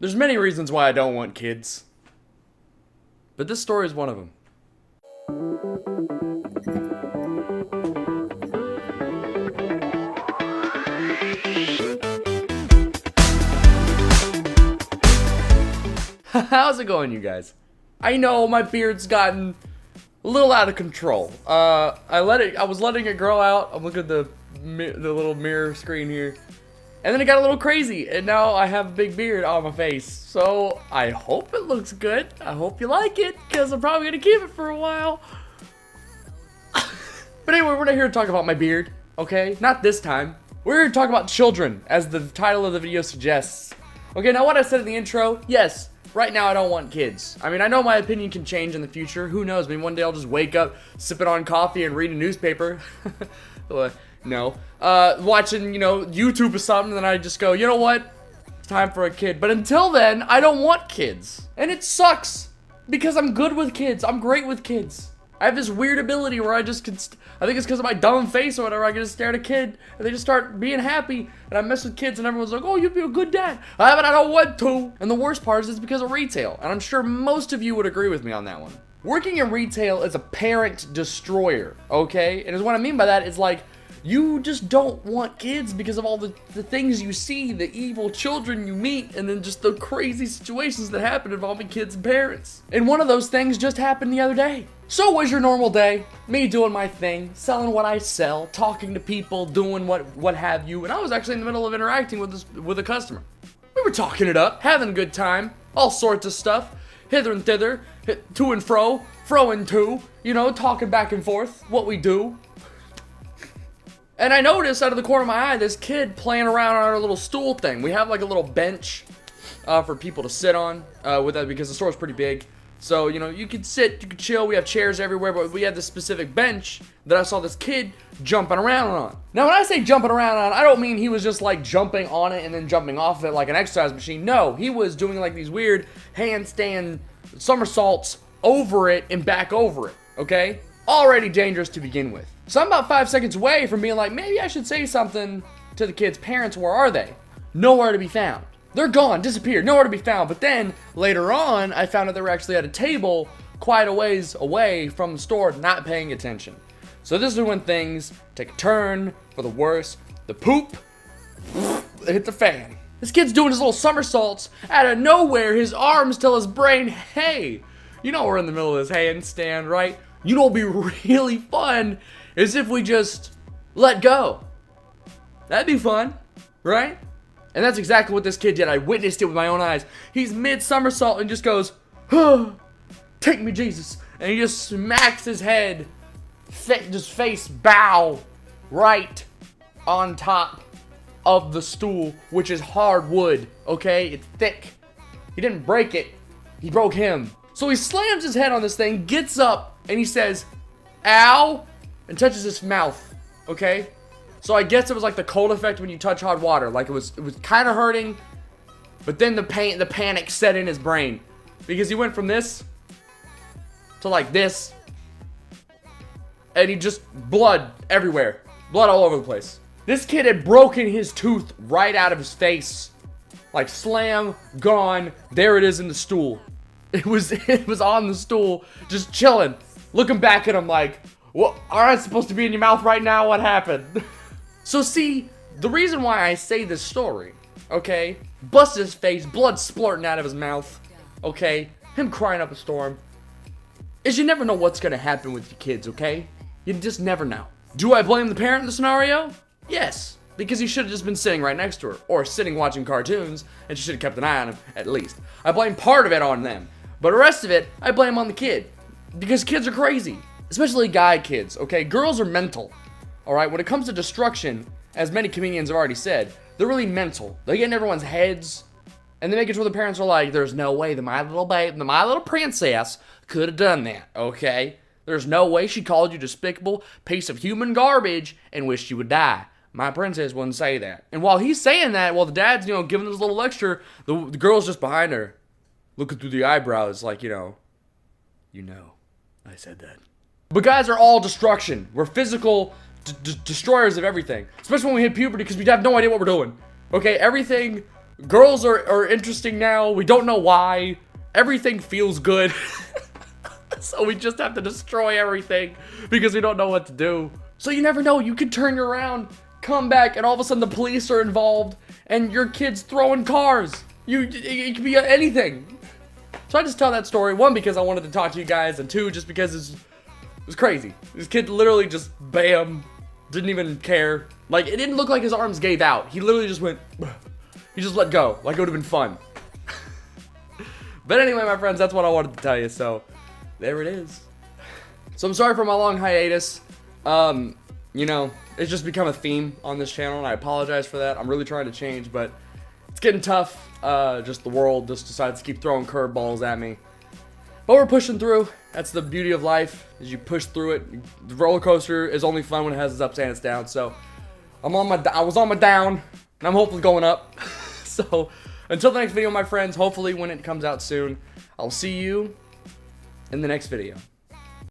There's many reasons why I don't want kids, but this story is one of them. How's it going, you guys? I know my beard's gotten a little out of control. I was letting it grow out. I'm looking at the little mirror screen here. And then it got a little crazy, and now I have a big beard on my face. So, I hope it looks good. I hope you like it, because I'm probably going to keep it for a while. But anyway, we're not here to talk about my beard, okay? Not this time. We're here to talk about children, as the title of the video suggests. Okay, now what I said in the intro, yes, right now I don't want kids. I mean, I know my opinion can change in the future. Who knows? Maybe one day I'll just wake up, sipping on coffee, and read a newspaper. No. Watching, YouTube or something, and then I just go, you know what? It's time for a kid. But until then, I don't want kids. And it sucks. Because I'm good with kids. I'm great with kids. I have this weird ability where I just can, I think it's because of my dumb face or whatever, I can just stare at a kid, and they just start being happy, and I mess with kids, and everyone's like, oh, you'd be a good dad. But I don't want to. And the worst part is it's because of retail, and I'm sure most of you would agree with me on that one. Working in retail is a parent destroyer, okay? And what I mean by that is like, you just don't want kids because of all the things you see, the evil children you meet, and then just the crazy situations that happen involving kids and parents. And one of those things just happened the other day. So was your normal day, me doing my thing, selling what I sell, talking to people, doing what have you, and I was actually in the middle of interacting with a customer. We were talking it up, having a good time, all sorts of stuff, hither and thither, to and fro and to, talking back and forth, what we do. And I noticed out of the corner of my eye, this kid playing around on our little stool thing. We have like a little bench for people to sit on with that because the store is pretty big. So, you could sit, you could chill. We have chairs everywhere, but we had this specific bench that I saw this kid jumping around on. Now, when I say jumping around on, I don't mean he was just like jumping on it and then jumping off of it like an exercise machine. No, he was doing like these weird handstand somersaults over it and back over it, okay? Already dangerous to begin with. So I'm about 5 seconds away from being like, maybe I should say something to the kid's parents. Where are they? Nowhere to be found. They're gone, disappeared, nowhere to be found. But then, later on, I found out they were actually at a table quite a ways away from the store, not paying attention. So this is when things take a turn for the worse. The poop hit the fan. This kid's doing his little somersaults. Out of nowhere, his arms tell his brain, hey, we're in the middle of this handstand, right? What'd be really fun is if we just let go. That'd be fun, right? And that's exactly what this kid did. I witnessed it with my own eyes. He's mid-somersault and just goes, oh, take me, Jesus. And he just smacks his head, just face bow, right on top of the stool, which is hard wood, okay? It's thick. He didn't break it. He broke him. So he slams his head on this thing, gets up, and he says, ow, and touches his mouth, okay? So I guess it was like the cold effect when you touch hot water. Like it was kind of hurting, but then the panic set in his brain. Because he went from this to like this, and he just, blood everywhere. Blood all over the place. This kid had broken his tooth right out of his face. Like slam, gone, there it is in the stool. It was on the stool, just chilling, looking back at him like, well, aren't I supposed to be in your mouth right now? What happened? So see, the reason why I say this story, okay, busted his face, blood splurting out of his mouth, okay, him crying up a storm, is you never know what's gonna happen with your kids, okay? You just never know. Do I blame the parent in the scenario? Yes, because he should have just been sitting right next to her, or sitting watching cartoons, and she should have kept an eye on him, at least. I blame part of it on them, but the rest of it, I blame on the kid, because kids are crazy. Especially guy kids, okay? Girls are mental, all right? When it comes to destruction, as many comedians have already said, they're really mental. They get in everyone's heads, and they make it to where the parents are like, there's no way that my little babe, my little princess could have done that, okay? There's no way she called you despicable piece of human garbage and wished you would die. My princess wouldn't say that. And while he's saying that, while the dad's, giving this little lecture, the girl's just behind her, looking through the eyebrows like, I said that. But guys are all destruction. We're physical destroyers of everything. Especially when we hit puberty because we have no idea what we're doing. Okay, everything Girls are interesting now. We don't know why. Everything feels good. So we just have to destroy everything because we don't know what to do. So you never know. You could turn around, come back, and all of a sudden the police are involved and your kid's throwing cars. It could be anything. So I just tell that story, one, because I wanted to talk to you guys, and two, just because it was crazy. This kid literally just, bam, didn't even care. Like, it didn't look like his arms gave out. He literally just went, he just let go, like it would have been fun. But anyway, my friends, that's what I wanted to tell you, so there it is. So I'm sorry for my long hiatus. You know, it's just become a theme on this channel, and I apologize for that. I'm really trying to change, but it's getting tough. Just the world just decides to keep throwing curveballs at me. But we're pushing through. That's the beauty of life, is you push through it. The roller coaster is only fun when it has its ups and its downs. So I was on my down, and I'm hopefully going up. So until the next video, my friends, hopefully when it comes out soon, I'll see you in the next video.